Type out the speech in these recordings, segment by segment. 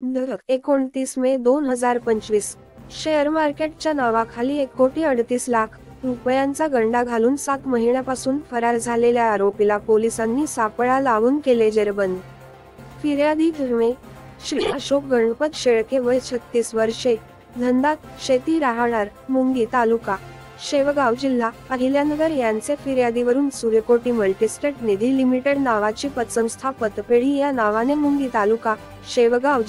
दिनांक 29 मे 2025 शेअर मार्केटच्या नावाखाली 1,38,00,000 रुपयांचा गंडा घालून 7 महिन्यापासून फरार झालेल्या आरोपीला पोलिसांनी सापळा लावून केले जेरबंद। फिर्यादी धर्मे श्री अशोक गणपत शेळके, वय 36 वर्षे, धंदा शेती, राहणार मुंगी, तालुका शेवगाव, जिल्हा अहिल्यानगर यांचे फिर्यादीवरून सूर्यकोटी मल्टीस्टेट निधी लिमिटेड नावाची पतसंस्था पतपेढी या नावाने मुंगी, तालुका शेवगाव,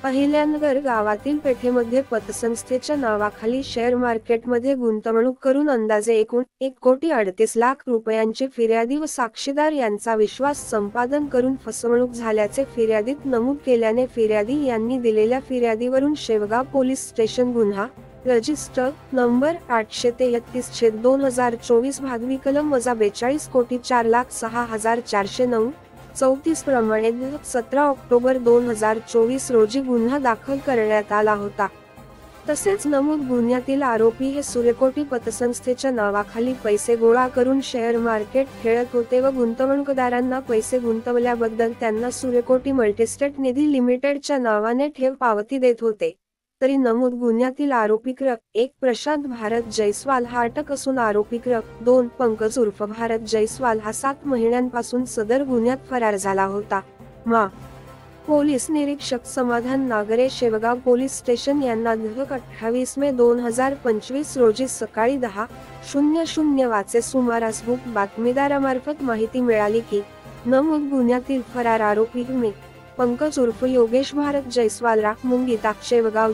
अहिल्यानगर गावातील पेठेमध्ये पतसंस्थेच्या नावाखाली शेअर मार्केटमध्ये गुंतवणूक करून अंदाजे एकूण 1,38,00,000 रुपयांची फिर्यादी व साक्षीदार यांचा विश्वास संपादन करून फसवणूक झाल्याचे फिर्यादीत नमूद केल्याने फिर्यादी यांनी दिलेल्या फिर्यादीवरून शेवगाव पोलीस स्टेशन गुन्हा रजिस्टर नंबर 833/2024 भादवी कलम -42,04,06,409 34 प्रमाणे 17 ऑक्टोबर 2024 रोजी गुन्हा दाखल करण्यात आला होता। तसेच नमूद गुन्ह्यातील आरोपी हे सूर्यकोटी पतसंस्थेच्या नावाखाली पैसे गोळा करून शेअर मार्केट खेळत होते व गुंतवणूकदारांना पैसे गुंतवल्याबद्दल त्यांना सूर्यकोटी मल्टीस्टेट निधी लिमिटेडच्या नावाने ठेव पावती देत होते। तरी नमूद गुन्ह्यातील आरोपी क्र. 1 प्रशांत भारत जयस्वाल हा अटक असून आरोपी क्र. 2 पंकज उर्फ भारत जयस्वाल हा 7 महिन्यांपासून सदर गुन्ह्यात फरार झाला होता। मा. पोलीस निरीक्षक समाधान नागरे, शेवगाव पोलीस स्टेशन यांना दिनांक 28 मे 2025 रोजी सकाळी 10:00 वाजता सुमारास गुप्त बातमीदारामार्फत माहिती मिळाली की नमूद गुन्ह्यातील फरार आरोपी मे. पंकज उर्फ योगेश भारत जयस्वाल रा मुंगी, शेवगाव,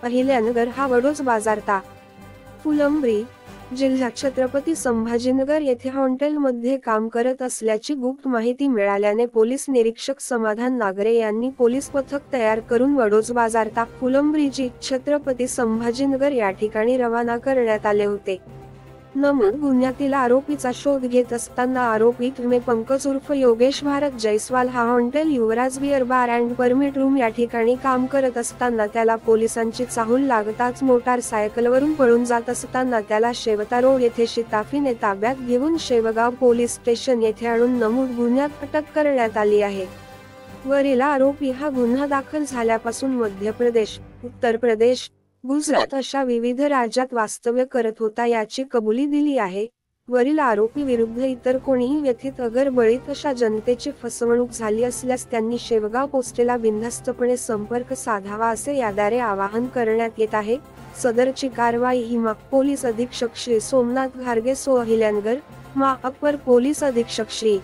अहिल्यानगर हा वडोज बाजार ता. फुलंब्री, जिल्हा छत्रपती संभाजीनगर येथे हॉटेलमध्ये काम करत असल्याची गुप्त माहिती मिळाल्याने पोलीस निरीक्षक समाधान नागरे यांनी पोलीस पथक तयार करून वडोज बाजार ता. फुलंब्री, छत्रपती संभाजीनगर या ठिकाणी रवाना करण्यात आले होते। नमूद गुन्ह्यातील आरोपीचा शोध घेत असताना आरोपी मे. पंकज उर्फ योगेश भारत जयस्वाल हा hotel Yuvraj beer bar and permit room या ठिकाणी काम करत असताना त्याला पोलिसांची चाहूल लागताच मोटारसायकलवरून पळून जात असताना त्याला शेवता रोड येथे शिताफीने ताब्यात घेऊन शेवगाव पोलीस स्टेशन येथे आणून नमूद गुन्ह्यात अटक करण्यात आली आहे। वरील आरोपी हा गुन्हा दाखल झाल्यापासून मध्य प्रदेश, उत्तर प्रदेश, गुजरात अशा विविध राज्यात वास्तव्य करत होता याची कबुली दिली आहे। वरील आरोपी विरुद्ध इतर कोणीही व्यथित अगर बळीत अशा जनतेची फसवणूक झाली असल्यास त्यांनी शेवगाव पोस्टेला बिनधास्तपणे संपर्क साधावा असे याद्वारे आवाहन करण्यात येत आहे। सदरची कारवाई ही मा. पोलीस अधीक्षक श्री सोमनाथ घारगे सो अहिल्यानगर, मा. अपर पोलीस अधीक्षक श्री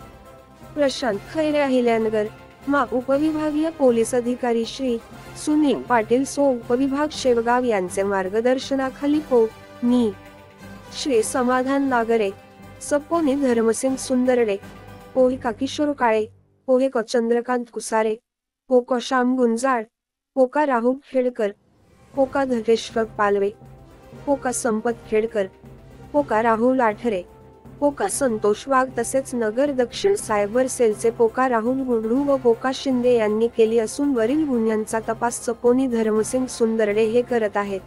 प्रशांत खैरे अहिल्यानगर, मा. उपविभागीय पोलीस अधिकारी श्री सुनील पाटील सो उपविभाग शेवगाव यांचे मार्गदर्शनाखाली पो. नि. श्री समाधान नागरे, सपोनी धर्मसिंग सुंदरडे, पोहे का किशोर काळे, पोहे क चंद्रकांत कुसारे, पोका श्याम गुंजाळ, पोका राहुल खेडकर, पोका धरेश्वर पालवे, पोका संपत खेडकर, पोका राहुल आठरे, पोका संतोष वाघ तसेच नगर दक्षिण सायबर सेलचे पोका राहुल गुंडू व पोका शिंदे यांनी केली असून वरील गुन्ह्यांचा तपास सपोनी धर्मसिंग सुंदरडे हे करत आहेत।